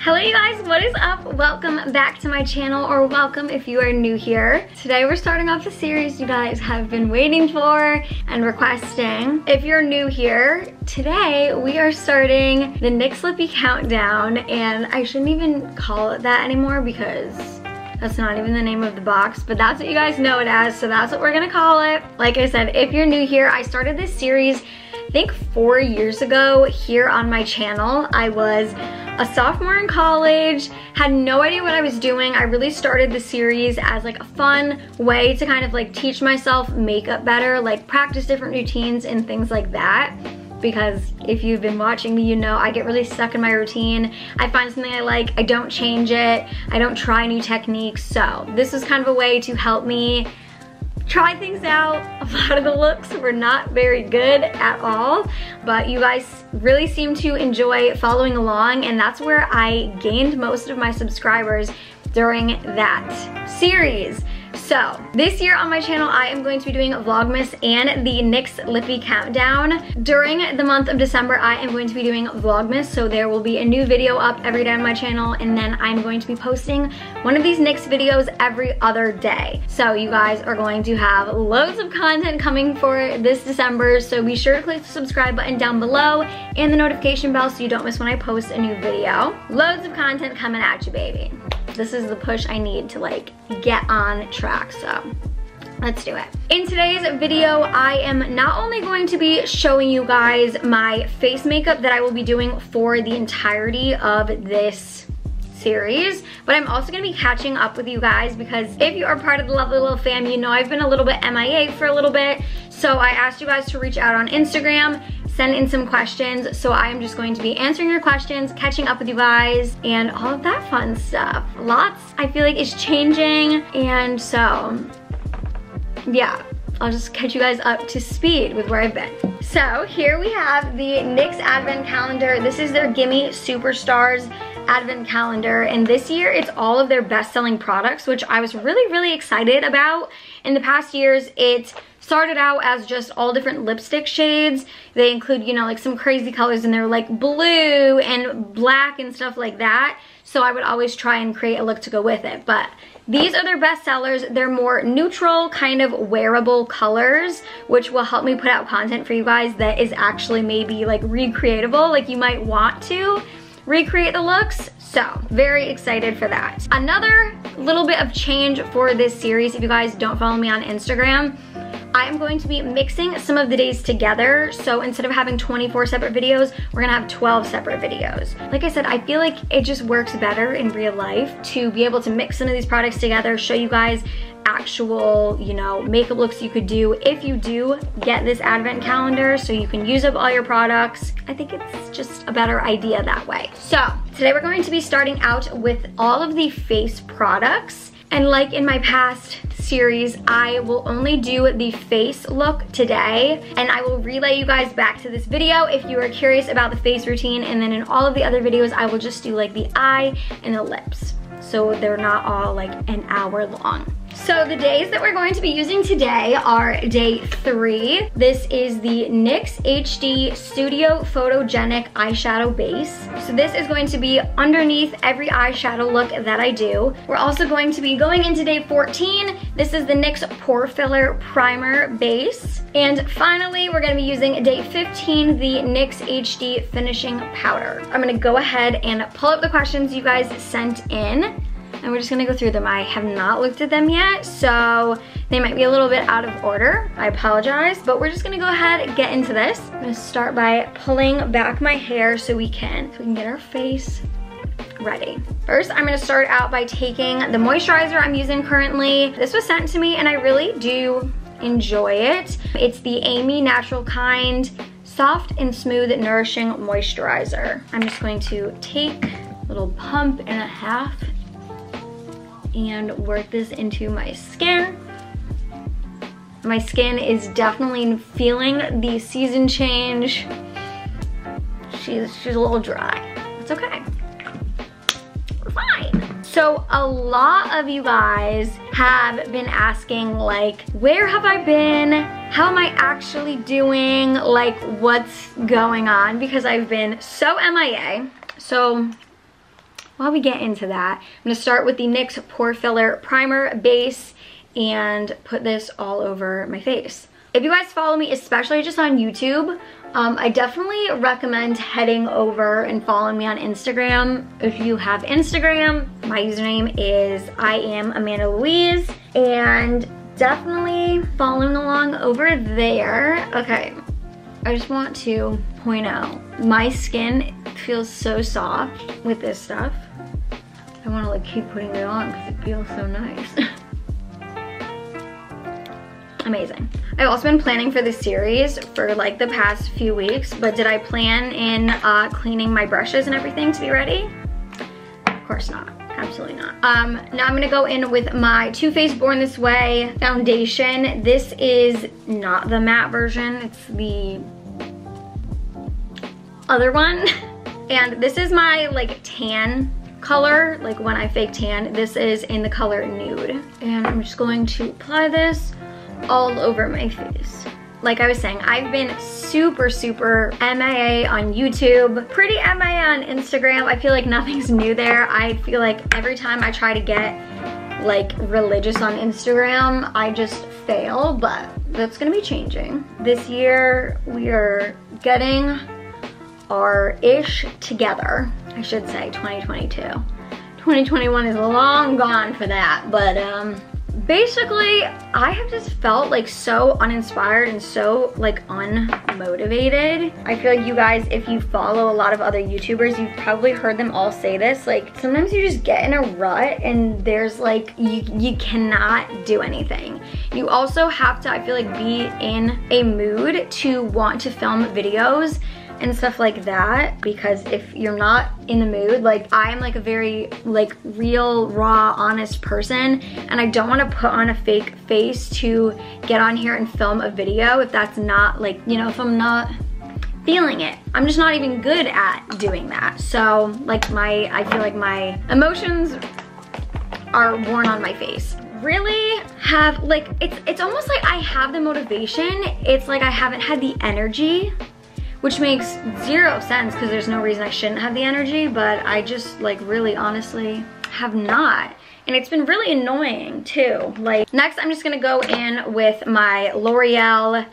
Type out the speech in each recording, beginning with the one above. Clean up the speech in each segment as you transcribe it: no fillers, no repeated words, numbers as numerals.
Hello you guys, what is up? Welcome back to my channel, or welcome if you are new here. Today we're starting off the series you guys have been waiting for and requesting. If you're new here, today we are starting the NYX Lippie countdown, and I shouldn't even call it that anymore because that's not even the name of the box, but that's what you guys know it as, so that's what we're gonna call it. Like I said, if you're new here, I started this series I think 4 years ago here on my channel. I was a sophomore in college, had no idea what I was doing. I really started the series as like a fun way to kind of like teach myself makeup better, like practice different routines and things like that. Because if you've been watching me, you know I get really stuck in my routine. I find something I like, I don't change it, I don't try new techniques. So this is kind of a way to help me try things out. A lot of the looks were not very good at all, but you guys really seem to enjoy following along, and that's where I gained most of my subscribers during that series. So this year on my channel, I am going to be doing Vlogmas and the NYX Lippie countdown. During the month of December, I am going to be doing Vlogmas, so there will be a new video up every day on my channel, and then I'm going to be posting one of these NYX videos every other day. So you guys are going to have loads of content coming for this December, so be sure to click the subscribe button down below and the notification bell so you don't miss when I post a new video. Loads of content coming at you, baby. This is the push I need to like get on track, so let's do it. In today's video, I am not only going to be showing you guys my face makeup that I will be doing for the entirety of this series, but I'm also gonna be catching up with you guys because if you are part of the lovely little fam, you know I've been a little bit MIA for a little bit. So I asked you guys to reach out on Instagram, send in some questions, so I am just going to be answering your questions, catching up with you guys, and all of that fun stuff. Lots, I feel like, is changing, and so, yeah, I'll just catch you guys up to speed with where I've been. So here we have the NYX Advent Calendar. This is their Gimme Superstars Advent Calendar, and this year it's all of their best-selling products, which I was really excited about. In the past years, it started out as just all different lipstick shades. They include, you know, like some crazy colors in there, like blue and black and stuff like that. So I would always try and create a look to go with it. But these are their best sellers. They're more neutral, kind of wearable colors, which will help me put out content for you guys that is actually maybe like recreatable, like you might want to recreate the looks. So very excited for that. Another little bit of change for this series, if you guys don't follow me on Instagram, I am going to be mixing some of the days together. So instead of having 24 separate videos, we're gonna have 12 separate videos. Like I said, I feel like it just works better in real life to be able to mix some of these products together, show you guys actual, you know, makeup looks you could do if you do get this advent calendar, so you can use up all your products. I think it's just a better idea that way. So today we're going to be starting out with all of the face products. And like in my past series, I will only do the face look today, and I will relay you guys back to this video if you are curious about the face routine, and then in all of the other videos I will just do like the eye and the lips, so they're not all like an hour long. So the days that we're going to be using today are day 3. This is the NYX HD Studio Photogenic Eyeshadow Base. So this is going to be underneath every eyeshadow look that I do. We're also going to be going into day 14. This is the NYX Pore Filler Primer Base. And finally, we're gonna be using day 15, the NYX HD Finishing Powder. I'm gonna go ahead and pull up the questions you guys sent in, and we're just gonna go through them. I have not looked at them yet, so they might be a little bit out of order. I apologize, but we're just gonna go ahead and get into this. I'm gonna start by pulling back my hair so we can get our face ready. First, I'm gonna start out by taking the moisturizer I'm using currently. This was sent to me and I really do enjoy it. It's the Amy Natural Kind Soft and Smooth Nourishing Moisturizer. I'm just going to take a little pump and a half and work this into my skin. My skin is definitely feeling the season change. She's a little dry. It's okay. We're fine. So a lot of you guys have been asking, like, where have I been? How am I actually doing? Like, what's going on? Because I've been so MIA. So while we get into that, I'm gonna start with the NYX Pore Filler Primer Base and put this all over my face. If you guys follow me, especially just on YouTube, I definitely recommend heading over and following me on Instagram. If you have Instagram, my username is IamAmandaLouise, and definitely following along over there. Okay, I just want to point out, my skin feels so soft with this stuff. I want to like keep putting it on because it feels so nice. Amazing. I've also been planning for this series for like the past few weeks, but did I plan in cleaning my brushes and everything to be ready? Of course not. Absolutely not. Now I'm gonna go in with my Too Faced Born This Way foundation. This is not the matte version, it's the other one. And this is my like tan color, like when I fake tan. This is in the color Nude. And I'm just going to apply this all over my face. Like I was saying, I've been super MIA on YouTube, pretty MIA on Instagram. I feel like nothing's new there. I feel like every time I try to get like religious on Instagram, I just fail, but that's gonna be changing. This year, we are getting our ish together, I should say, 2022. 2021 is long gone for that, but basically, I have just felt like so uninspired and so like unmotivated. I feel like you guys, if you follow a lot of other YouTubers, you've probably heard them all say this. Like sometimes you just get in a rut and there's like, you cannot do anything. You also have to, I feel like, be in a mood to want to film videos and stuff like that, because if you're not in the mood, like I'm like a very like real, raw, honest person, and I don't want to put on a fake face to get on here and film a video if that's not like, you know, if I'm not feeling it. I'm just not even good at doing that. So like I feel like my emotions are worn on my face. Really have like, it's almost like I have the motivation, it's like I haven't had the energy, which makes zero sense because there's no reason I shouldn't have the energy, but I just like really honestly have not. And it's been really annoying too. Like next I'm just gonna go in with my L'Oreal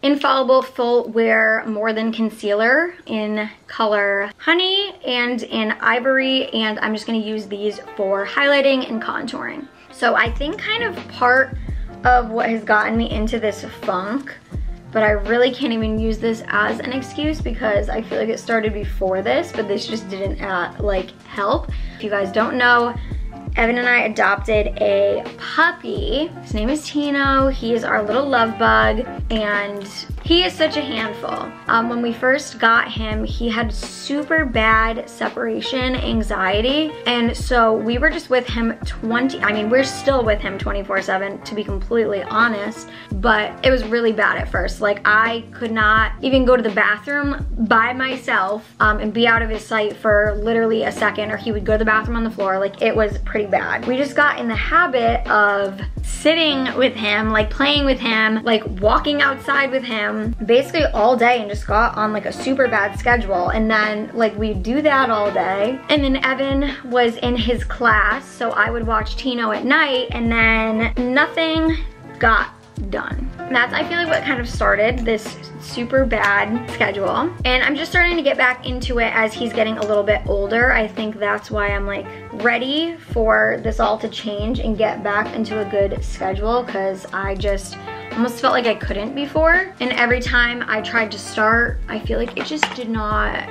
Infallible Full Wear More Than Concealer in color Honey and in Ivory, and I'm just gonna use these for highlighting and contouring. So I think kind of part of what has gotten me into this funk, but I really can't even use this as an excuse because I feel like it started before this, but this just didn't like help. If you guys don't know, Evan and I adopted a puppy. His name is Tino. He is our little love bug, and he is such a handful. When we first got him, he had super bad separation anxiety, and so we were just with him we're still with him 24/7, to be completely honest, but it was really bad at first. Like I could not even go to the bathroom by myself and be out of his sight for literally a second, or he would go to the bathroom on the floor. Like it was pretty bad. We just got in the habit of sitting with him, like playing with him, like walking outside with him basically all day, and just got on like a super bad schedule. And then like we do that all day, and then Evan was in his class, so I would watch Tino at night, and then nothing got done. That's, I feel like, what kind of started this super bad schedule. And I'm just starting to get back into it as he's getting a little bit older. I think that's why I'm like ready for this all to change and get back into a good schedule, because I just almost felt like I couldn't before. And every time I tried to start, I feel like it just did not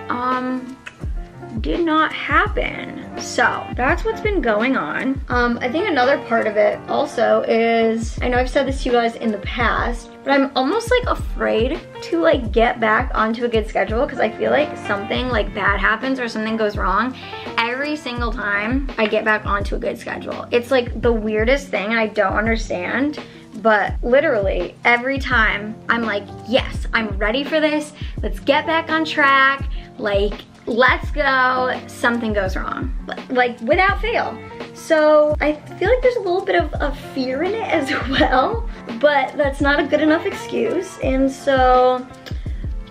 happen. So that's what's been going on. I think another part of it also is, I know I've said this to you guys in the past, but I'm almost like afraid to like get back onto a good schedule, because I feel like something like bad happens or something goes wrong every single time I get back onto a good schedule. It's like the weirdest thing, and I don't understand. But literally every time I'm like, yes, I'm ready for this. Let's get back on track. Like, let's go. Something goes wrong, like without fail. So I feel like there's a little bit of fear in it as well, but that's not a good enough excuse. And so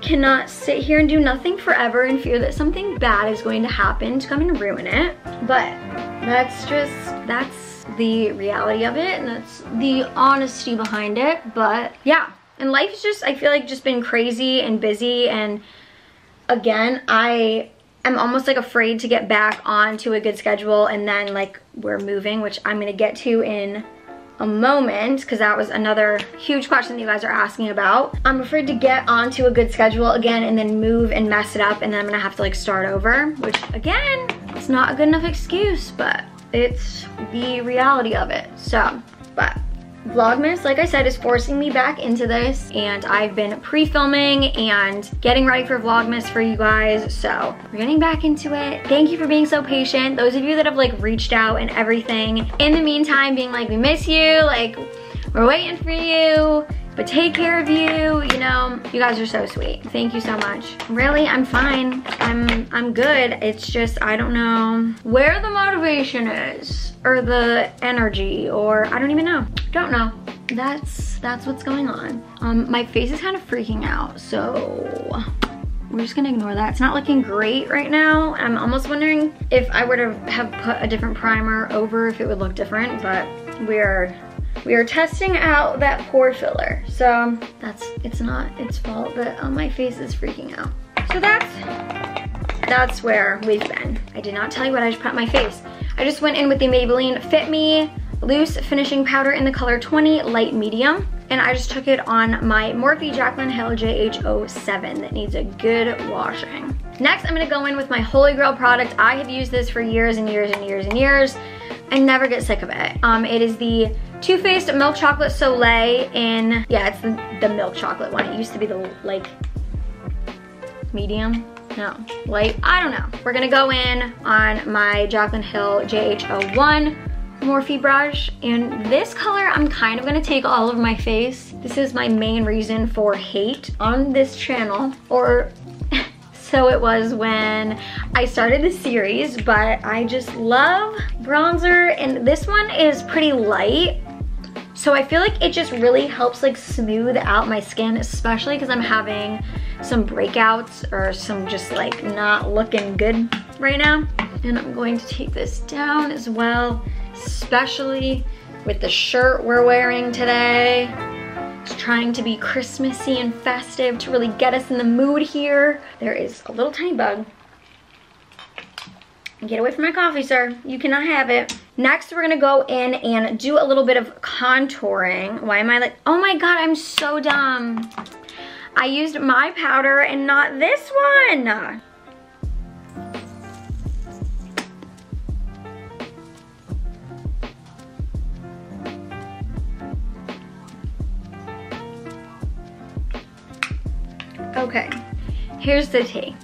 cannot sit here and do nothing forever and fear that something bad is going to happen to come and ruin it. But that's the reality of it, and that's the honesty behind it. But yeah, and life is just, I feel like, just been crazy and busy, and again, I am almost like afraid to get back onto a good schedule, and then like we're moving, which I'm gonna get to in a moment, because that was another huge question that you guys are asking about. I'm afraid to get onto a good schedule again and then move and mess it up, and then I'm gonna have to like start over, which again, it's not a good enough excuse, but it's the reality of it. So, but Vlogmas, like I said, is forcing me back into this, and I've been pre-filming and getting ready for Vlogmas for you guys, so we're getting back into it. Thank you for being so patient. Those of you that have like reached out and everything in the meantime, being like, we miss you, like we're waiting for you, but take care of you, you know, you guys are so sweet. Thank you so much. Really, I'm fine. I'm good. It's just, I don't know where the motivation is, or the energy, or I don't even know. Don't know. That's what's going on. My face is kind of freaking out, so we're just gonna ignore that. It's not looking great right now. I'm almost wondering if I were to have put a different primer over, if it would look different, but we are testing out that pore filler. So it's not its fault that my face is freaking out. So that's where we've been. I did not tell you what I just put on my face. I just went in with the Maybelline Fit Me Loose Finishing Powder in the color 20 Light Medium. And I just took it on my Morphe Jaclyn Hill JH07 that needs a good washing. Next, I'm gonna go in with my Holy Grail product. I have used this for years and years and years and years. I never get sick of it. It is the Too Faced Milk Chocolate Soleil in, yeah, it's the milk chocolate one. It used to be the like medium, no, light, I don't know. We're gonna go in on my Jaclyn Hill JH01 Morphe brush, and this color I'm kind of gonna take all over my face. This is my main reason for hate on this channel, or so it was when I started the series, but I just love bronzer, and this one is pretty light. So I feel like it just really helps like smooth out my skin, especially because I'm having some breakouts or some just like not looking good right now. And I'm going to take this down as well, especially with the shirt we're wearing today. Just trying to be Christmassy and festive to really get us in the mood here. There is a little tiny bug. Get away from my coffee, sir. You cannot have it. Next, we're gonna go in and do a little bit of contouring. Why am I like, oh my God, I'm so dumb. I used my powder and not this one. Okay, here's the tea.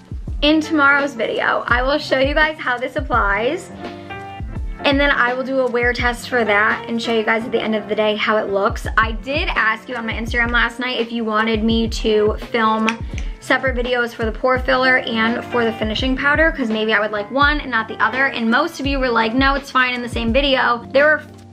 In tomorrow's video, I will show you guys how this applies, and then I will do a wear test for that and show you guys at the end of the day how it looks. I did ask you on my Instagram last night if you wanted me to film separate videos for the pore filler and for the finishing powder, because maybe I would like one and not the other, and most of you were like, no, it's fine in the same video.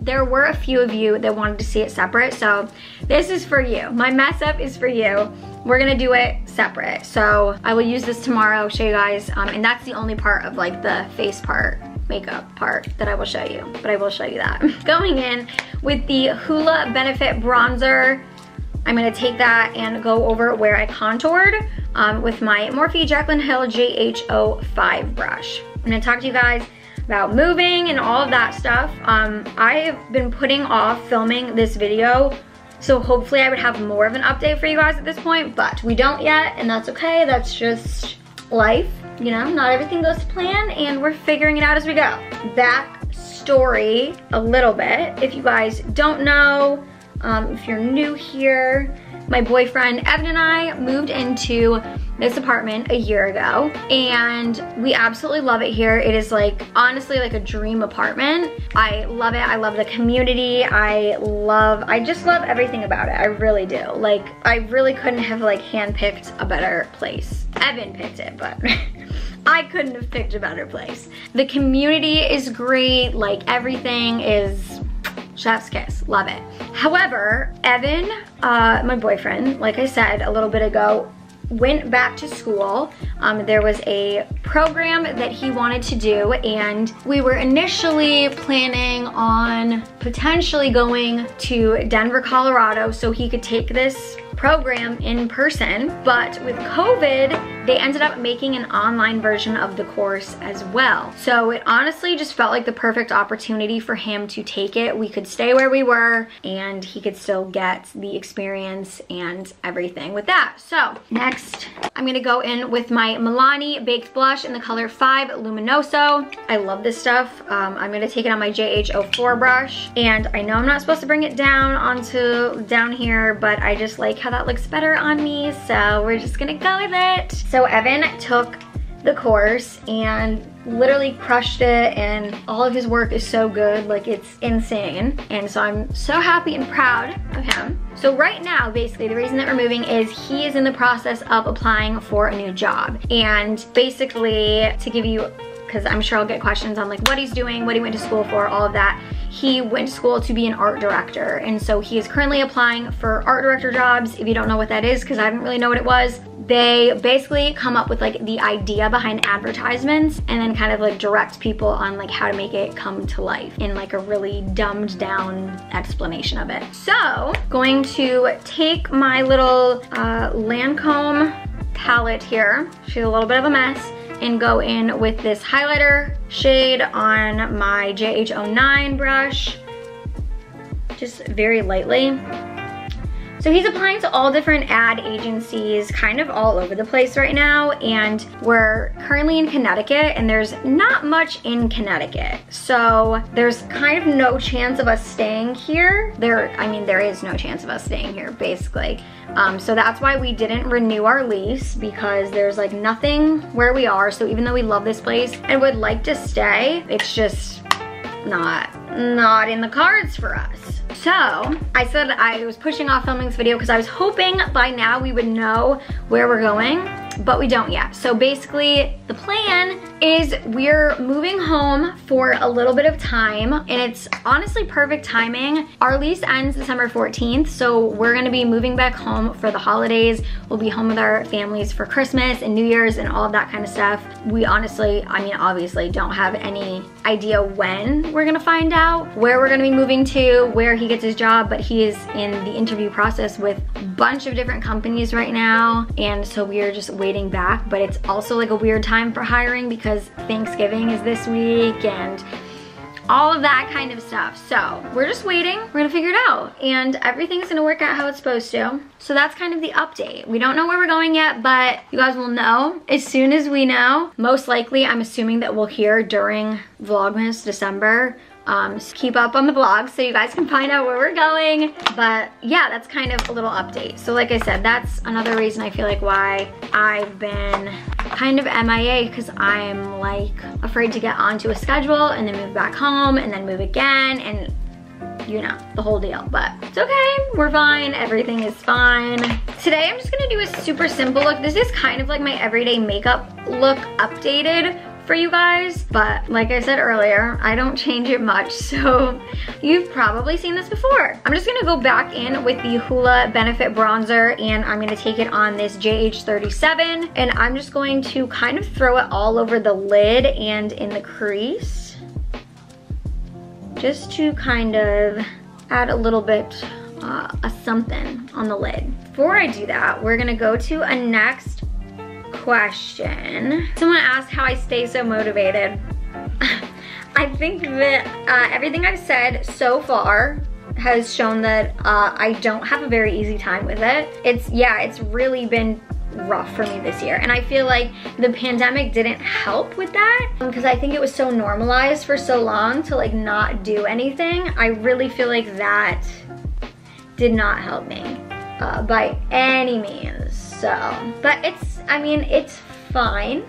There were a few of you that wanted to see it separate, so this is for you. My mess up is for you. We're gonna do it separate. So I will use this tomorrow, show you guys, and that's the only part of like the face part, makeup part that I will show you, but I will show you that. Going in with the Hoola Benefit Bronzer, I'm gonna take that and go over where I contoured with my Morphe Jaclyn Hill JH05 brush. I'm gonna talk to you guys about moving and all of that stuff. I have been putting off filming this video, so hopefully I would have more of an update for you guys at this point, but we don't yet, and that's okay. That's just life, you know, not everything goes to plan, and we're figuring it out as we go. Back story a little bit, if you guys don't know, if you're new here, my boyfriend Evan and I moved into this apartment a year ago, and we absolutely love it here. It is like, honestly, like a dream apartment. I love it. I love the community. I just love everything about it. I really do. Like, I really couldn't have like handpicked a better place. Evan picked it, but I couldn't have picked a better place. The community is great. Like, everything is chef's kiss. Love it. However, Evan, my boyfriend, like I said a little bit ago, went back to school. There was a program that he wanted to do, and we were initially planning on potentially going to Denver, Colorado so he could take this program in person, but with COVID, they ended up making an online version of the course as well. So it honestly just felt like the perfect opportunity for him to take it. We could stay where we were and he could still get the experience and everything with that. So next, I'm gonna go in with my Milani Baked Blush in the color 5 Luminoso. I love this stuff. I'm gonna take it on my JH04 brush, and I know I'm not supposed to bring it down here, but I just like how that looks better on me, so we're just gonna go with it. So Evan took the course and literally crushed it, and all of his work is so good, like it's insane. And so I'm so happy and proud of him. So right now, basically, the reason that we're moving is he is in the process of applying for a new job. And basically, to give you, because I'm sure I'll get questions on like what he's doing, what he went to school for, all of that. He went to school to be an art director, and so he is currently applying for art director jobs. If you don't know what that is, because I didn't really know what it was, they basically come up with like the idea behind advertisements and then kind of like direct people on like how to make it come to life in like a really dumbed down explanation of it. So going to take my little Lancome palette here, she's a little bit of a mess, and go in with this highlighter shade on my JH09 brush, just very lightly. So he's applying to all different ad agencies, kind of all over the place right now, and we're currently in Connecticut, and there's not much in Connecticut. So there's kind of no chance of us staying here. I mean, there is no chance of us staying here, basically. So that's why we didn't renew our lease, because there's like nothing where we are. So even though we love this place and would like to stay, it's just not in the cards for us. So I said I was pushing off filming this video because I was hoping by now we would know where we're going, but we don't yet. So basically the plan is we're moving home for a little bit of time, and it's honestly perfect timing. Our lease ends December 14th, so we're gonna be moving back home for the holidays. We'll be home with our families for Christmas and New Year's and all of that kind of stuff. We honestly, I mean, obviously don't have any idea when we're gonna find out where we're gonna be moving to, where he gets his job, but he is in the interview process with a bunch of different companies right now, and so we are just waiting back. But it's also like a weird time for hiring because Thanksgiving is this week and all of that kind of stuff. So we're just waiting, we're gonna figure it out, and everything's gonna work out how it's supposed to. So that's kind of the update. We don't know where we're going yet, but you guys will know as soon as we know. Most likely, I'm assuming that we'll hear during Vlogmas December. So keep up on the vlog so you guys can find out where we're going. But yeah, that's kind of a little update. So like I said, that's another reason I feel like why I've been kind of MIA, because I'm like afraid to get onto a schedule and then move back home and then move again, and you know, the whole deal. But it's okay, we're fine, everything is fine. Today I'm just gonna do a super simple look. This is kind of like my everyday makeup look updated for you guys, but like I said earlier, I don't change it much, so you've probably seen this before. I'm just gonna go back in with the Hoola Benefit Bronzer, and I'm gonna take it on this JH37, and I'm just going to kind of throw it all over the lid and in the crease, just to kind of add a little bit of something on the lid. Before I do that, we're gonna go to a next question. Someone asked how I stay so motivated. I think that everything I've said so far has shown that I don't have a very easy time with it. It's really been rough for me this year, and I feel like the pandemic didn't help with that, because I think it was so normalized for so long to like not do anything. I really feel like that did not help me by any means. So, but I mean, it's fine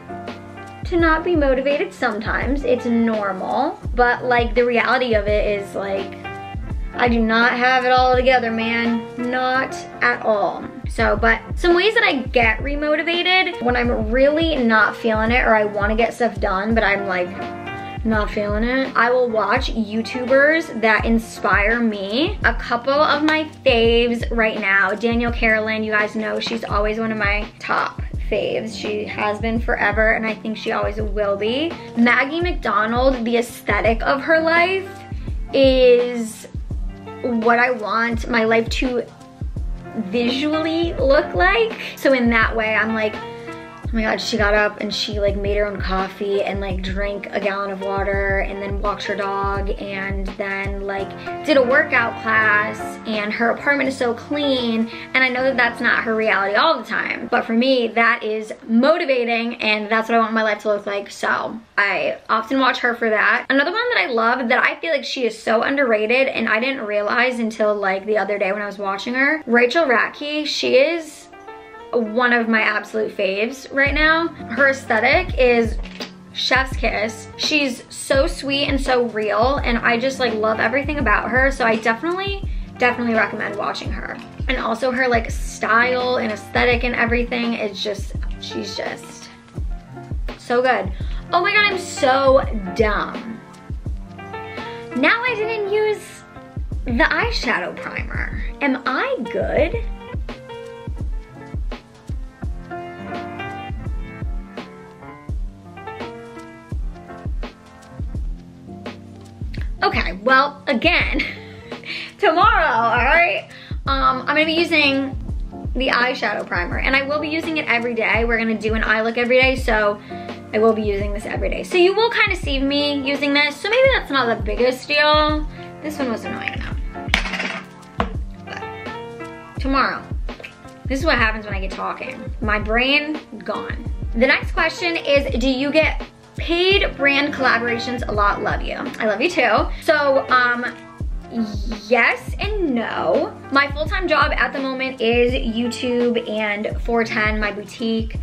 to not be motivated sometimes. It's normal, but like the reality of it is like, I do not have it all together, man. Not at all. So, but some ways that I get remotivated when I'm really not feeling it, or I want to get stuff done, but I'm like not feeling it. I will watch YouTubers that inspire me. A couple of my faves right now, Danielle Carolyn, you guys know she's always one of my top faves. She has been forever, and I think she always will be. Maggie McDonald, the aesthetic of her life is what I want my life to visually look like. So in that way, I'm like, oh my god, she got up and she like made her own coffee and like drank a gallon of water and then walked her dog and then like did a workout class, and her apartment is so clean. And I know that that's not her reality all the time, but for me that is motivating, and that's what I want my life to look like. So I often watch her for that. Another one that I love, that I feel like she is so underrated and I didn't realize until like the other day when I was watching her, Rachel Ratke. She is one of my absolute faves right now. Her aesthetic is chef's kiss. She's so sweet and so real, and I just like love everything about her. So I definitely recommend watching her. And also her like style and aesthetic and everything is just, she's just so good. Oh my god, I'm so dumb. Now I didn't use the eyeshadow primer. Am I good? Okay, well, again, tomorrow, all right, I'm gonna be using the eyeshadow primer, and I will be using it every day. We're gonna do an eye look every day, so I will be using this every day. So you will kind of see me using this, so maybe that's not the biggest deal. This one was annoying though. But tomorrow, this is what happens when I get talking. My brain, gone. The next question is, do you get paid brand collaborations a lot? Love you. I love you too. So, yes and no. My full-time job at the moment is YouTube and 410, my boutique,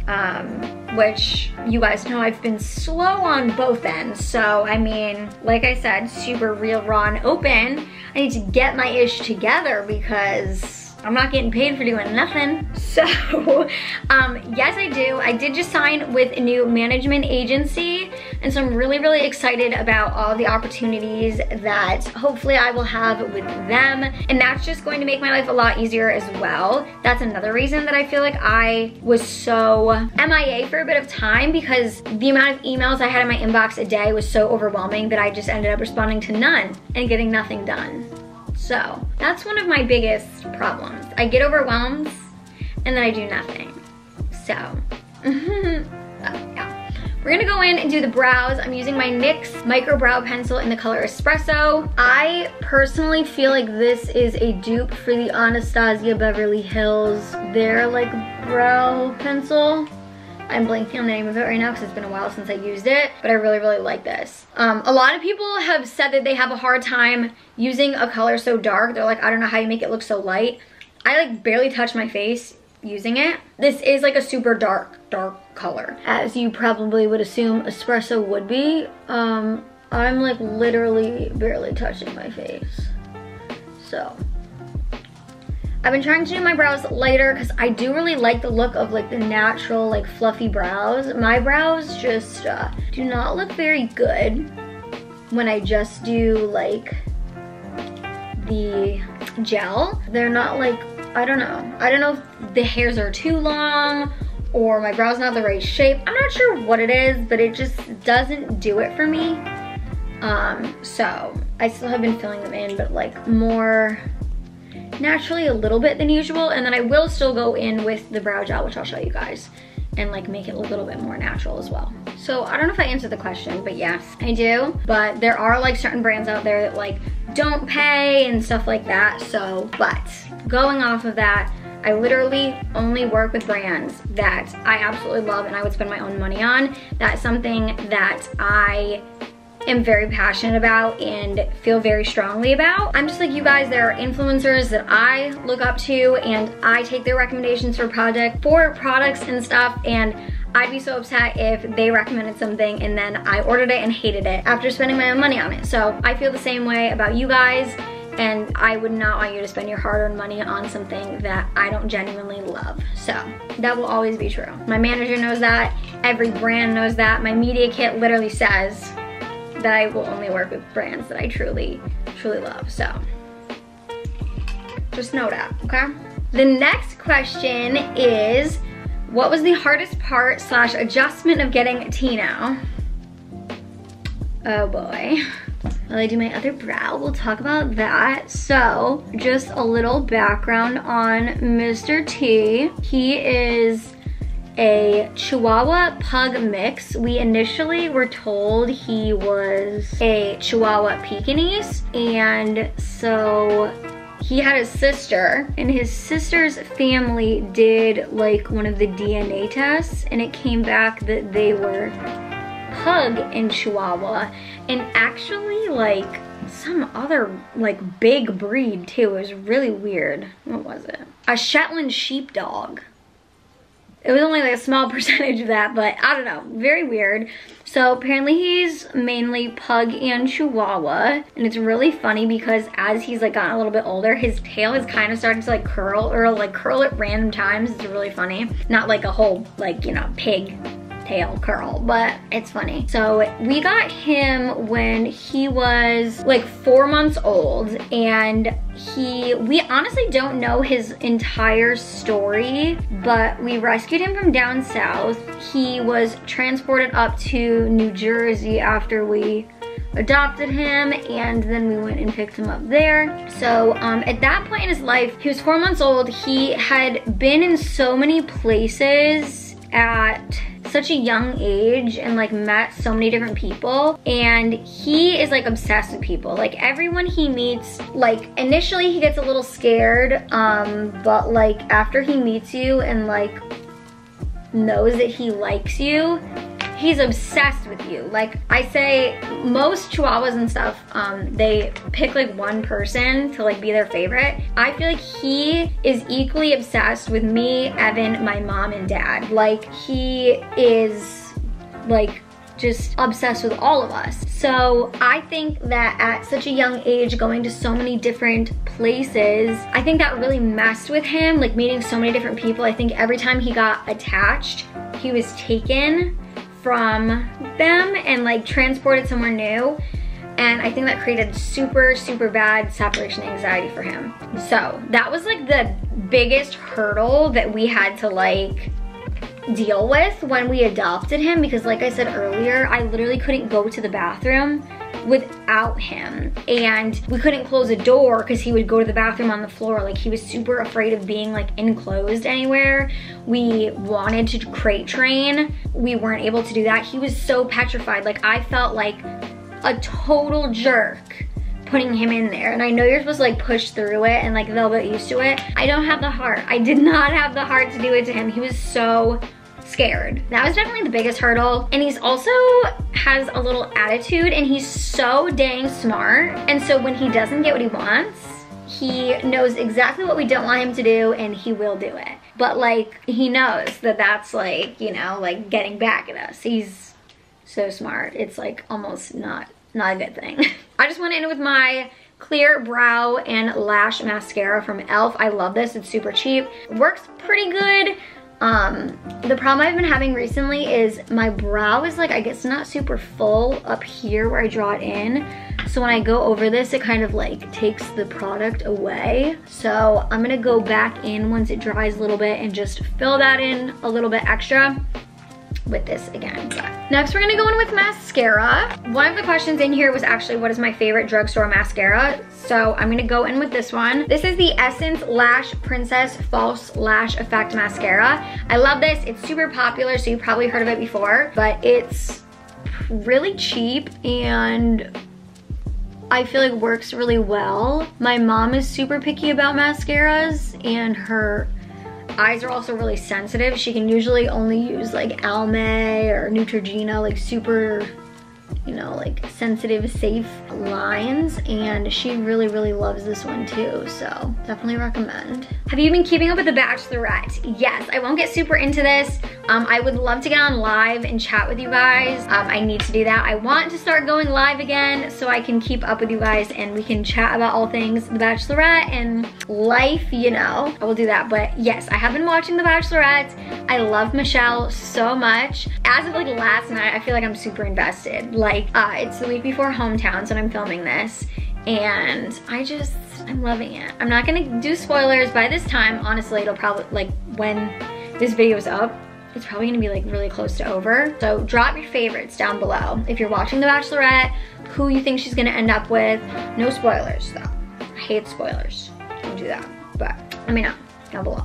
which you guys know I've been slow on both ends. So, I mean, like I said, super real, raw, and open. I need to get my ish together because I'm not getting paid for doing nothing. So, yes, I do. I did just sign with a new management agency, and so I'm really, really excited about all the opportunities that hopefully I will have with them. And that's just going to make my life a lot easier as well. That's another reason that I feel like I was so MIA for a bit of time, because the amount of emails I had in my inbox a day was so overwhelming that I just ended up responding to none and getting nothing done. So that's one of my biggest problems. I get overwhelmed and then I do nothing. So, yeah. We're gonna go in and do the brows. I'm using my NYX Micro Brow Pencil in the color Espresso. I personally feel like this is a dupe for the Anastasia Beverly Hills, their like brow pencil. I'm blanking on the name of it right now because it's been a while since I used it, but I really, really like this. A lot of people have said that they have a hard time using a color so dark. They're like, I don't know how you make it look so light. I like barely touch my face using it. This is like a super dark color, as you probably would assume espresso would be. I'm like literally barely touching my face. So I've been trying to do my brows lighter because I do really like the look of like the natural like fluffy brows. My brows just do not look very good when I just do like the gel. They're not like, I don't know if the hairs are too long or my brow's not the right shape. I'm not sure what it is, but it just doesn't do it for me. So I still have been filling them in, but like more naturally a little bit than usual, and then I will still go in with the brow gel, which I'll show you guys, and like make it a little bit more natural as well. So I don't know if I answered the question, but yes, I do. But there are like certain brands out there that like don't pay and stuff like that. So, but going off of that, I literally only work with brands that I absolutely love and I would spend my own money on. That's something that I am very passionate about and feel very strongly about. I'm just like you guys, there are influencers that I look up to and I take their recommendations for products and stuff, and I'd be so upset if they recommended something and then I ordered it and hated it after spending my own money on it. So I feel the same way about you guys, and I would not want you to spend your hard-earned money on something that I don't genuinely love. So that will always be true. My manager knows that, every brand knows that. My media kit literally says that I will only work with brands that I truly, truly love. So just know that, okay? The next question is, what was the hardest part / adjustment of getting Tino? Oh boy. While I do my other brow, we'll talk about that. So, just a little background on Mr. T. He is a Chihuahua Pug mix. We initially were told he was a Chihuahua Pekingese, and so he had a sister, and his sister's family did like one of the DNA tests, and it came back that they were Pug and Chihuahua, and actually like some other like big breed too. It was really weird. What was it? A Shetland sheepdog. It was only like a small percentage of that, but I don't know, very weird. So apparently he's mainly Pug and Chihuahua, and it's really funny because as he's like gotten a little bit older, his tail has kind of started to like curl, or like curl at random times. It's really funny. Not like a whole like, you know, pig tail curl, but it's funny. So we got him when he was like 4 months old, and we honestly don't know his entire story, but we rescued him from down south. He was transported up to New Jersey after we adopted him, and then we went and picked him up there. So at that point in his life, he was 4 months old. He had been in so many places at such a young age and like met so many different people, and he is like obsessed with people. Like everyone he meets, like initially he gets a little scared, but like after he meets you and like knows that he likes you, he's obsessed with you. Like I say, most Chihuahuas and stuff, they pick like one person to like be their favorite. I feel like he is equally obsessed with me, Evan, my mom and dad. Like he is like just obsessed with all of us. So I think that at such a young age, going to so many different places, I think that really messed with him, like meeting so many different people. I think every time he got attached, he was taken from them and like transported somewhere new, and I think that created super, super bad separation anxiety for him. So that was like the biggest hurdle that we had to like deal with when we adopted him, because like I said earlier, I literally couldn't go to the bathroom without him, and we couldn't close a door because he would go to the bathroom on the floor. Like he was super afraid of being like enclosed anywhere. We wanted to crate train, we weren't able to do that. He was so petrified. Like I felt like a total jerk putting him in there, and I know you're supposed to like push through it and like they'll get used to it. I don't have the heart. I did not have the heart to do it to him. He was so scared. That was definitely the biggest hurdle. And he's also has a little attitude, and he's so dang smart. And so when he doesn't get what he wants, he knows exactly what we don't want him to do, and he will do it. But like, he knows that that's like, you know, like getting back at us. He's so smart. It's like almost not a good thing. I just went in with my clear brow and lash mascara from e.l.f. I love this. It's super cheap. Works pretty good. The problem I've been having recently is my brow is like, I guess not super full up here where I draw it in. So when I go over this, it kind of like takes the product away. So I'm gonna go back in once it dries a little bit and just fill that in a little bit extra with this again. But next we're gonna go in with mascara. One of the questions in here was actually, what is my favorite drugstore mascara? So I'm gonna go in with this one. This is the Essence Lash Princess False Lash Effect Mascara. I love this. It's super popular, so you've probably heard of it before, but it's really cheap and I feel like works really well. My mom is super picky about mascaras, and her eyes are also really sensitive. She can usually only use like Almay or Neutrogena, like super, you know, like sensitive, safe lines, and she really loves this one too, so definitely recommend. Have you been keeping up with The Bachelorette? Yes, I won't get super into this. I would love to get on live and chat with you guys. I need to do that. I want to start going live again so I can keep up with you guys and we can chat about all things The Bachelorette and life, you know. I will do that, but yes, I have been watching The Bachelorette. I love Michelle so much. As of like last night, I feel like I'm super invested. Like, it's the week before hometowns when I'm filming this, and I'm loving it. I'm not gonna do spoilers by this time. Honestly, it'll probably, like, when this video is up, it's probably gonna be like really close to over. So drop your favorites down below. If you're watching The Bachelorette, who you think she's gonna end up with. No spoilers though. I hate spoilers. Don't do that, but let me know down below.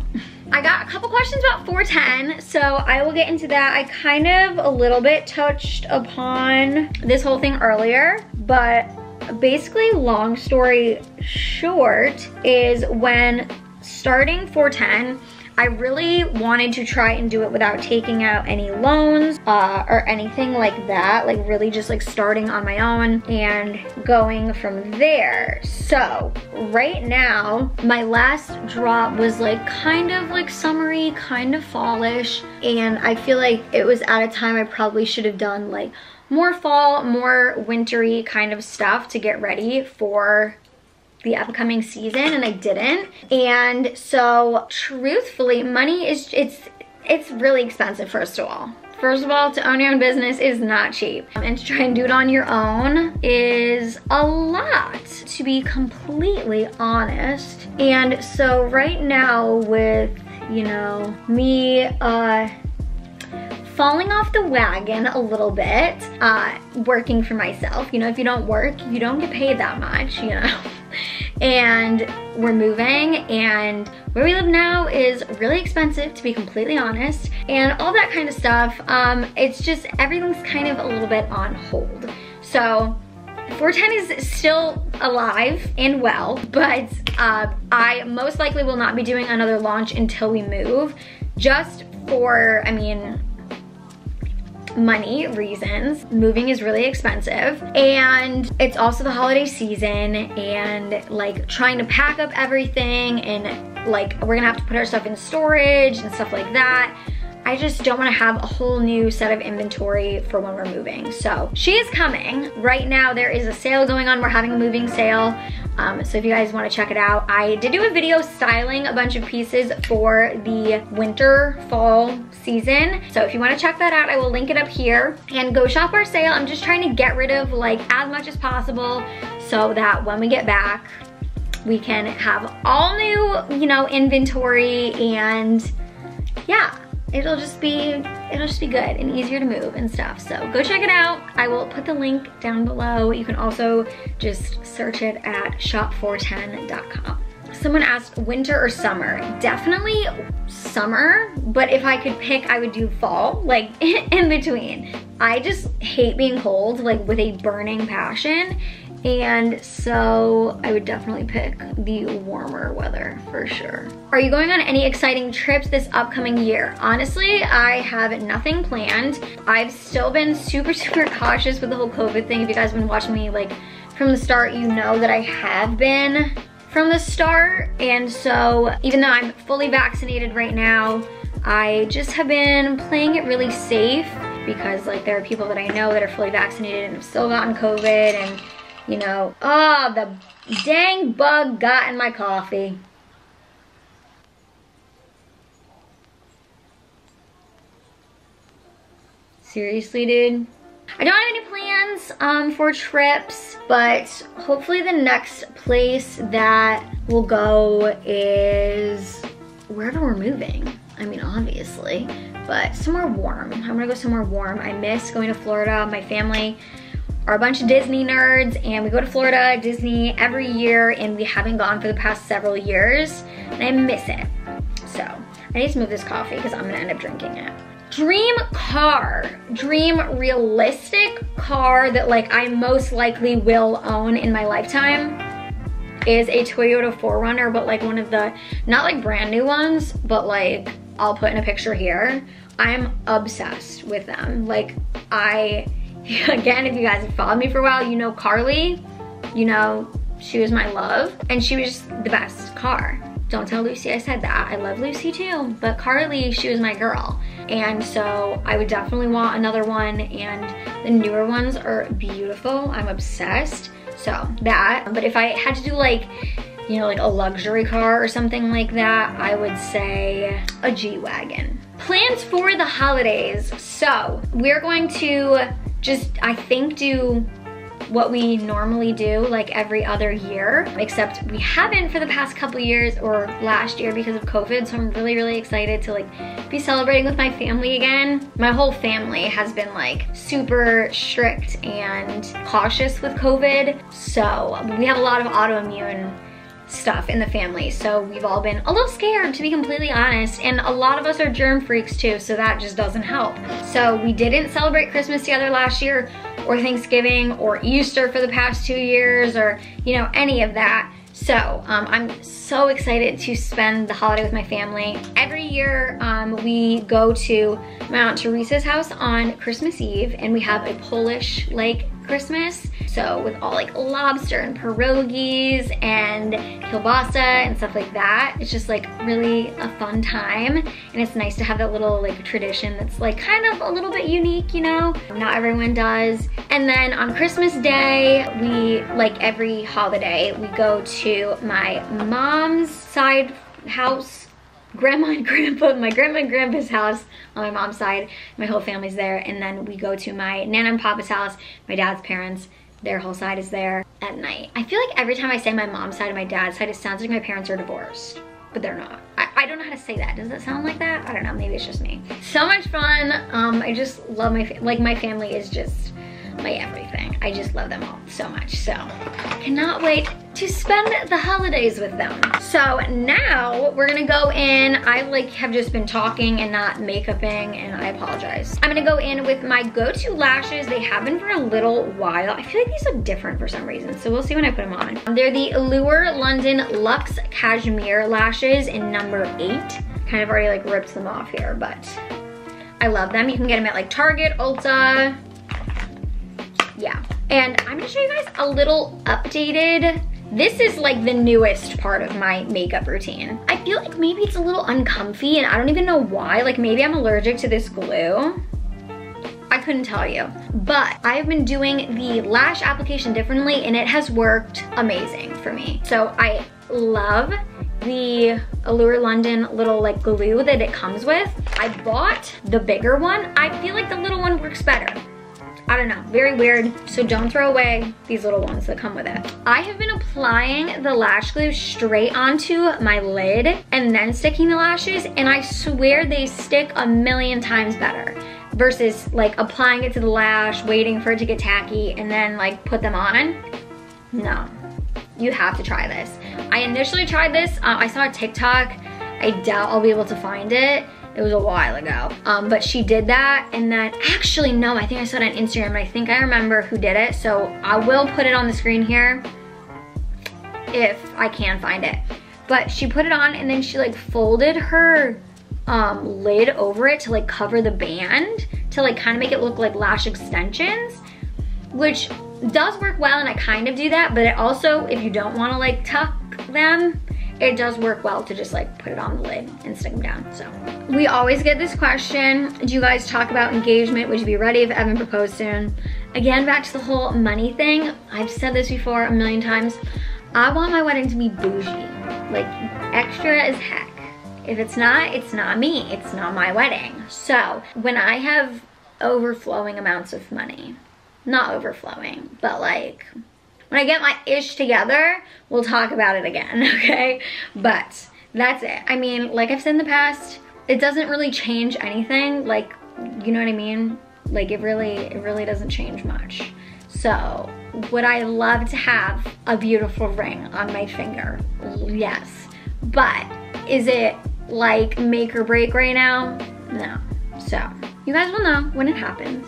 I got a couple questions about 410, so I will get into that. I kind of a little bit touched upon this whole thing earlier, but basically, long story short, is when starting 410, I really wanted to try and do it without taking out any loans or anything like that. Like really just like starting on my own and going from there. So right now, my last drop was like kind of like summery, kind of fallish. And I feel like it was at a time I probably should have done like more fall, more wintry kind of stuff to get ready for the upcoming season, and I didn't. And so truthfully, money is, it's really expensive. First of all, to own your own business is not cheap, and to try and do it on your own is a lot, to be completely honest. And so right now with, you know, me falling off the wagon a little bit, working for myself. You know, if you don't work, you don't get paid that much, you know. And we're moving, and where we live now is really expensive, to be completely honest, and all that kind of stuff. It's just, everything's kind of a little bit on hold. So 410 is still alive and well, but I most likely will not be doing another launch until we move, just for, I mean, money reasons. Moving is really expensive, and it's also the holiday season, and like trying to pack up everything, and like we're gonna have to put our stuff in storage and stuff like that. I just don't want to have a whole new set of inventory for when we're moving. So she is coming. Right now there is a sale going on. We're having a moving sale. So if you guys want to check it out, I did do a video styling a bunch of pieces for the winter fall season. So if you want to check that out, I will link it up here, and go shop our sale. I'm just trying to get rid of like as much as possible so that when we get back, we can have all new, you know, inventory, and yeah, it'll just be good and easier to move and stuff. So go check it out. I will put the link down below. You can also just search it at shop410.com. Someone asked winter or summer. Definitely summer, but if I could pick, I would do fall, like in between. I just hate being cold, like with a burning passion. And so I would definitely pick the warmer weather for sure. Are you going on any exciting trips this upcoming year? Honestly, I have nothing planned. I've still been super cautious with the whole COVID thing. If you guys have been watching me like from the start, you know that I have been from the start. And so even though I'm fully vaccinated right now, I just have been playing it really safe, because like there are people that I know that are fully vaccinated and have still gotten COVID, and you know, oh, the dang bug got in my coffee. Seriously, dude. I don't have any plans for trips, but hopefully the next place that we'll go is wherever we're moving. I mean, obviously, but somewhere warm. I'm gonna go somewhere warm. I miss going to Florida. My family are a bunch of Disney nerds, and we go to Florida, Disney every year, and we haven't gone for the past several years, and I miss it. So I need to move this coffee because I'm gonna end up drinking it. Dream car, dream realistic car that like I most likely will own in my lifetime is a Toyota 4Runner, but like one of the, not like brand new ones, but like I'll put in a picture here. I'm obsessed with them. Like again, if you guys have followed me for a while, you know Carly. you know, she was my love, and she was just the best car. Don't tell Lucy I said that. I love Lucy too, but Carly, she was my girl. And so I would definitely want another one, and the newer ones are beautiful. I'm obsessed, so that. But if I had to do like, you know, like a luxury car or something like that, I would say a G-Wagon. Plans for the holidays. So we're going to just, I think, do what we normally do like every other year, except we haven't for the past couple years or last year because of COVID. So I'm really, really excited to like be celebrating with my family again. My whole family has been like super strict and cautious with COVID. So we have a lot of autoimmune stuff in the family, so we've all been a little scared, to be completely honest, and a lot of us are germ freaks too, so that just doesn't help. So we didn't celebrate Christmas together last year, or Thanksgiving, or Easter for the past 2 years, or you know, any of that. So I'm so excited to spend the holiday with my family. Every year we go to my Aunt Teresa's house on Christmas Eve, and we have a Polish like Christmas. So with all like lobster and pierogies and kielbasa and stuff like that. It's just like really a fun time, and it's nice to have that little like tradition that's like kind of a little bit unique, you know? Not everyone does. And then on Christmas Day, we, like every holiday, we go to my mom's side house, grandma and grandpa, my grandma and grandpa's house on my mom's side. My whole family's there. And then we go to my nana and papa's house, my dad's parents, their whole side is there at night. I feel like every time I say my mom's side and my dad's side, it sounds like my parents are divorced, but they're not. I don't know how to say that. Does that sound like that? I don't know, maybe it's just me. So much fun. I just love my family is just my everything. I just love them all so much. So cannot wait to spend the holidays with them. So now we're gonna go in. I like have just been talking and not makeuping, and I apologize. I'm gonna go in with my go-to lashes. They have been for a little while. I feel like these look different for some reason, so we'll see when I put them on. They're the Allure London Luxe Cashmere lashes in number 8. Kind of already like ripped them off here, but I love them. You can get them at like Target, Ulta. Yeah, and I'm gonna show you guys a little updated. This is like the newest part of my makeup routine. I feel like maybe it's a little uncomfy, and I don't even know why. Like maybe I'm allergic to this glue. I couldn't tell you. But I've been doing the lash application differently, and it has worked amazing for me. So I love the Allure London little like glue that it comes with. I bought the bigger one. I feel like the little one works better. I don't know, very weird. So don't throw away these little ones that come with it. I have been applying the lash glue straight onto my lid and then sticking the lashes, and I swear they stick a million times better versus like applying it to the lash, waiting for it to get tacky, and then like put them on. No, you have to try this. I initially tried this, I saw a TikTok. I doubt I'll be able to find it. It was a while ago, but she did that, and then actually no, I think I saw it on Instagram, and I think I remember who did it, so I will put it on the screen here if I can find it. But she put it on, and then she like folded her lid over it to like cover the band to like kind of make it look like lash extensions, which does work well, and I kind of do that, but it also, if you don't want to like tuck them, it does work well to just like put it on the lid and stick them down. So we always get this question, do you guys talk about engagement? Would you be ready if Evan proposed soon? Again, back to the whole money thing. I've said this before a million times. I want my wedding to be bougie, like extra as heck. If it's not me. It's not my wedding. So when I have overflowing amounts of money, not overflowing, but like when I get my ish together, we'll talk about it again, okay? But that's it. I mean, like I've said in the past, it doesn't really change anything. Like, you know what I mean? Like it really doesn't change much. So would I love to have a beautiful ring on my finger? Yes. But is it like make or break right now? No. So you guys will know when it happens.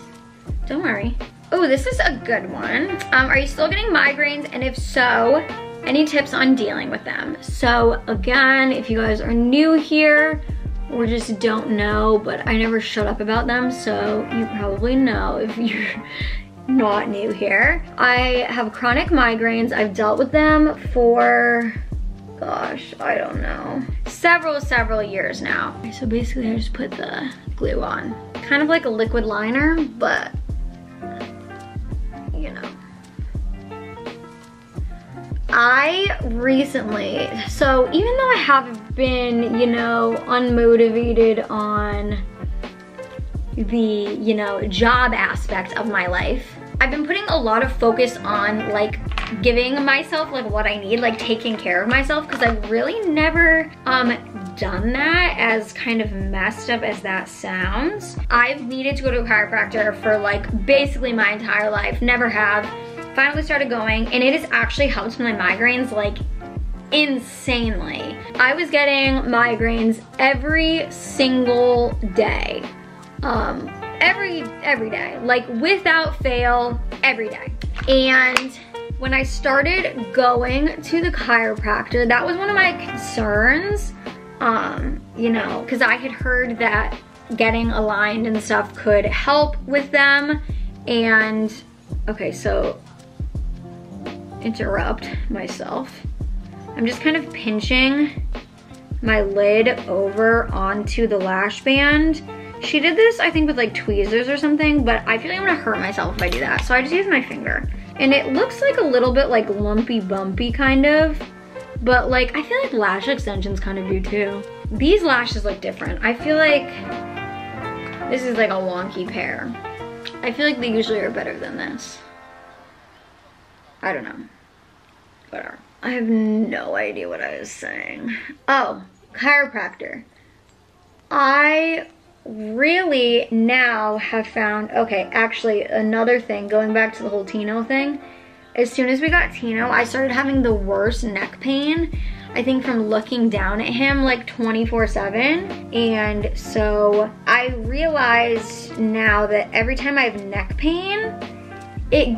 Don't worry. Oh, this is a good one. Are you still getting migraines? And if so, any tips on dealing with them? So again, if you guys are new here or just don't know, but I never shut up about them, so you probably know if you're not new here. I have chronic migraines. I've dealt with them for, gosh, I don't know, several years now. So basically I just put the glue on. Kind of like a liquid liner, but you know. I recently, so even though I have been, you know, unmotivated on the, you know, job aspect of my life, I've been putting a lot of focus on like giving myself like what I need, like taking care of myself, because I've really never done that, as kind of messed up as that sounds. I've needed to go to a chiropractor for like basically my entire life, never have. Finally started going, and it has actually helped my migraines like insanely. I was getting migraines every single day. Every day, like without fail, every day. And when I started going to the chiropractor, that was one of my concerns, you know, because I had heard that getting aligned and stuff could help with them. And okay, so interrupt myself. I'm just kind of pinching my lid over onto the lash band. She did this, I think, with like tweezers or something, but I feel like I'm gonna hurt myself if I do that. So I just use my finger. And it looks like a little bit like lumpy bumpy kind of, but like I feel like lash extensions kind of do too. These lashes look different. I feel like this is like a wonky pair. I feel like they usually are better than this. I don't know, whatever. I have no idea what I was saying. Oh, chiropractor. I really now have found, okay, actually another thing, going back to the whole Tino thing, as soon as we got Tino, I started having the worst neck pain, I think from looking down at him like 24/7. And so I realized now that every time I have neck pain, it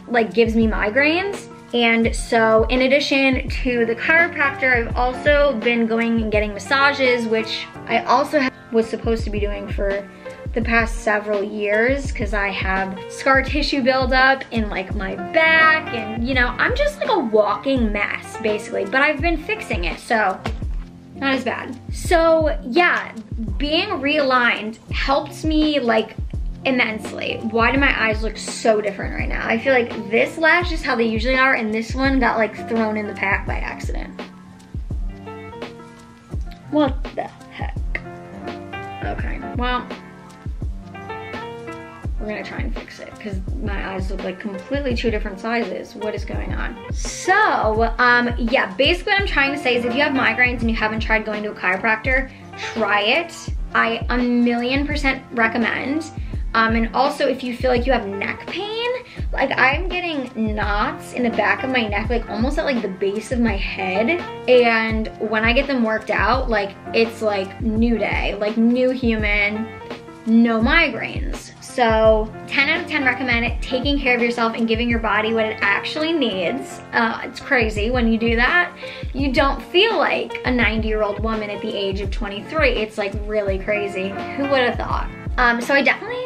like gives me migraines. And so in addition to the chiropractor, I've also been going and getting massages, which I also was supposed to be doing for the past several years, because I have scar tissue buildup in like my back, and you know, I'm just like a walking mess basically, but I've been fixing it, so not as bad. So yeah, being realigned helped me like immensely. Why do my eyes look so different right now? I feel like this lash is how they usually are, and this one got like thrown in the pack by accident. What the heck? Okay, well, we're gonna try and fix it because my eyes look like completely two different sizes. What is going on? So, yeah, basically what I'm trying to say is if you have migraines and you haven't tried going to a chiropractor, try it. I 1,000,000% recommend. And also if you feel like you have neck pain, like I'm getting knots in the back of my neck, like almost at like the base of my head. And when I get them worked out, like it's like new day, like new human, no migraines. So 10 out of 10 recommend it, taking care of yourself and giving your body what it actually needs. It's crazy when you do that. You don't feel like a 90-year-old woman at the age of 23. It's like really crazy. Who would have thought? So I definitely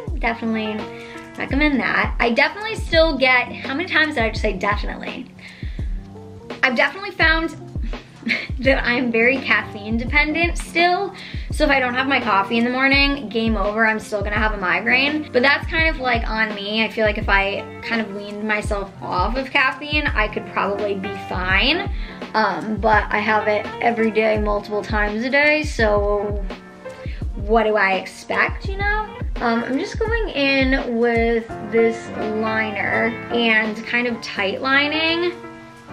recommend that. I definitely still get, how many times did I just say definitely? I've definitely found that I'm very caffeine dependent still. So if I don't have my coffee in the morning, game over, I'm still gonna have a migraine. But that's kind of like on me. I feel like if I kind of weaned myself off of caffeine, I could probably be fine. But I have it every day, multiple times a day, so what do I expect, you know? I'm just going in with this liner and kind of tight lining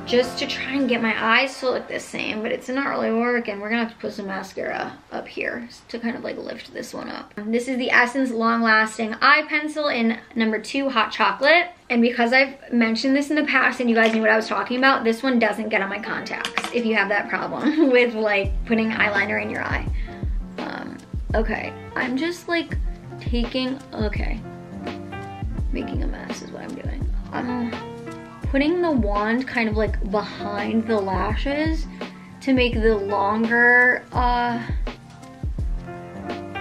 just to try and get my eyes to look the same, but it's not really working. We're gonna have to put some mascara up here to kind of like lift this one up. This is the Essence Long Lasting Eye Pencil in number 2 Hot Chocolate. And because I've mentioned this in the past and you guys knew what I was talking about, this one doesn't get on my contacts if you have that problem with like putting eyeliner in your eye. Okay, I'm just like taking, okay, making a mess is what I'm doing. I'm putting the wand kind of like behind the lashes to make the longer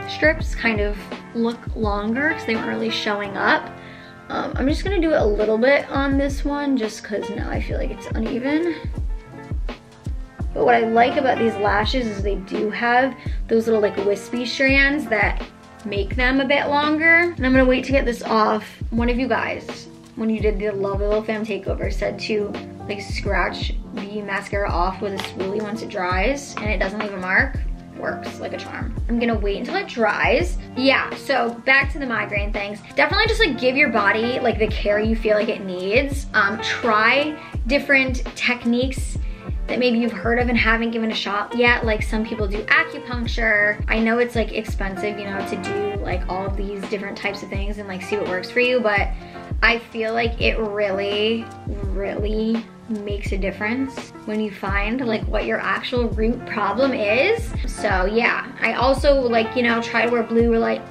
strips kind of look longer because they weren't really showing up. I'm just gonna do a little bit on this one just cause now I feel like it's uneven. But what I like about these lashes is they do have those little like wispy strands that make them a bit longer. And I'm gonna wait to get this off. One of you guys, when you did the Love Little Fam takeover, said to like scratch the mascara off with a spoolie once it dries and it doesn't leave a mark. Works like a charm. I'm gonna wait until it dries. Yeah, so back to the migraine things. Definitely just like give your body like the care you feel like it needs. Try different techniques that maybe you've heard of and haven't given a shot yet. Like some people do acupuncture. I know it's like expensive, you know, to do like all of these different types of things and like see what works for you, but I feel like it really, really makes a difference when you find like what your actual root problem is. So yeah, I also like, you know, try to wear blue light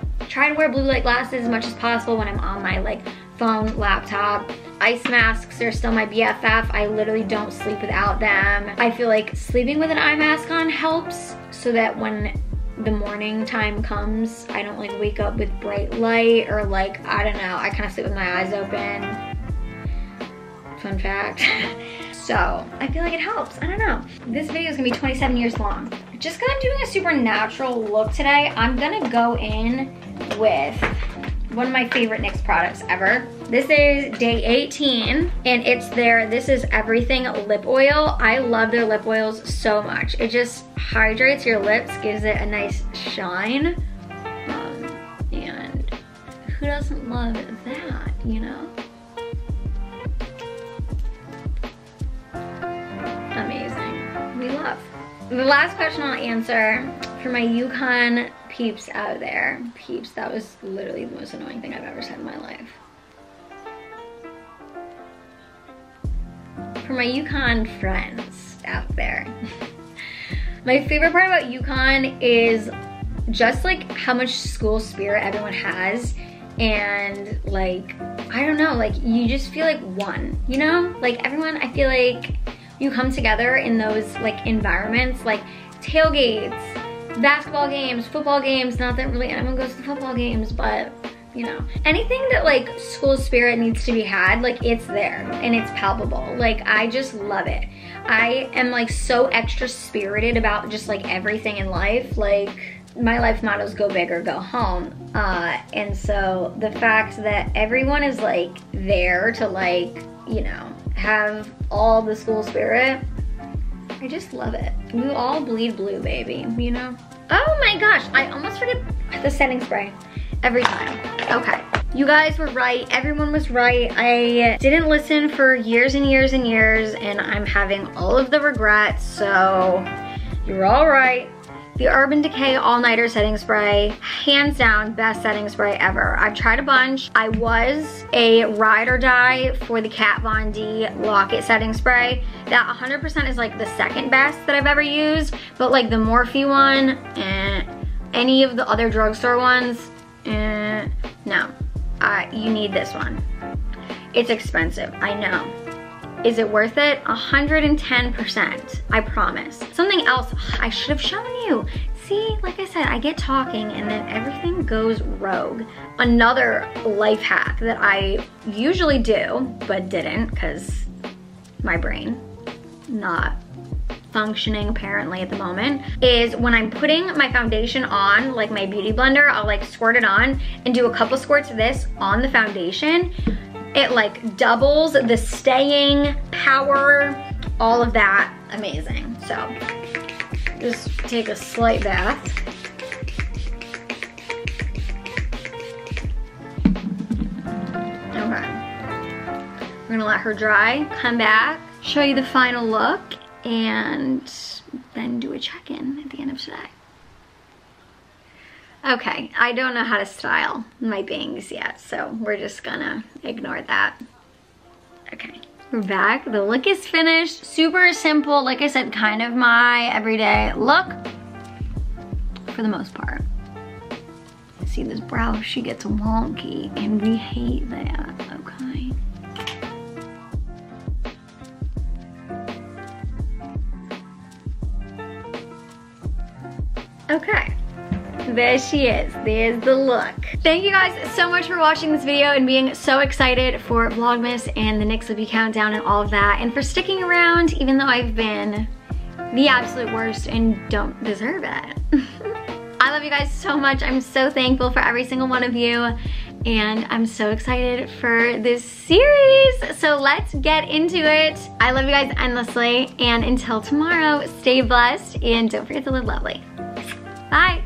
glasses as much as possible when I'm on my like phone, laptop. Ice masks are still my BFF. I literally don't sleep without them. I feel like sleeping with an eye mask on helps so that when the morning time comes, I don't like wake up with bright light or like, I don't know, I kind of sleep with my eyes open. Fun fact. So I feel like it helps. I don't know. This video is gonna be 27 years long. Just because I'm doing a super natural look today, I'm gonna go in with one of my favorite NYX products ever. This is day 18 and it's their This Is Everything lip oil. I love their lip oils so much. It just hydrates your lips, gives it a nice shine. And who doesn't love that, you know? Amazing. We love. The last question I'll answer for my Yukon peeps out there. Peeps, that was literally the most annoying thing I've ever said in my life. For my Yukon friends out there. My favorite part about Yukon is just like how much school spirit everyone has. And like, I don't know, like you just feel like one, you know? Like everyone, I feel like you come together in those like environments, like tailgates, basketball games, football games. Not that really anyone goes to football games, but you know, anything that like school spirit needs to be had, like it's there and it's palpable. Like I just love it. I am like so extra spirited about just like everything in life. Like my life motto is go big or go home. And so the fact that everyone is like there to like, you know, have all the school spirit, I just love it. We all bleed blue, baby, you know? Oh my gosh, I almost forget the setting spray every time. Okay, you guys were right, everyone was right. I didn't listen for years and years and years and I'm having all of the regrets, so you're all right. The Urban Decay All-Nighter Setting Spray, hands down, best setting spray ever. I've tried a bunch. I was a ride or die for the Kat Von D Lock-It Setting Spray. That 100% is like the second best that I've ever used, but like the Morphe one, any of the other drugstore ones, no. You need this one. It's expensive, I know. Is it worth it? 110%, I promise. Something else I should have shown you. See, like I said, I get talking and then everything goes rogue. Another life hack that I usually do, but didn't because my brain not functioning apparently at the moment, is when I'm putting my foundation on, like my beauty blender, I'll like squirt it on and do a couple squirts of this on the foundation. It like doubles the staying power, all of that, amazing. So just take a slight bath. Okay, we're gonna let her dry, come back, show you the final look, and then do a check-in at the end of today. Okay, I don't know how to style my bangs yet, so we're just gonna ignore that. Okay, we're back. The look is finished. Super simple, like I said, kind of my everyday look for the most part. See this brow, she gets wonky, and we hate that, okay? Okay. There she is. There's the look. Thank you guys so much for watching this video and being so excited for Vlogmas and the NYX Lippie countdown and all of that, and for sticking around even though I've been the absolute worst and don't deserve it. I love you guys so much. I'm so thankful for every single one of you, and I'm so excited for this series. So let's get into it. I love you guys endlessly, and until tomorrow, stay blessed and don't forget to live lovely. Bye.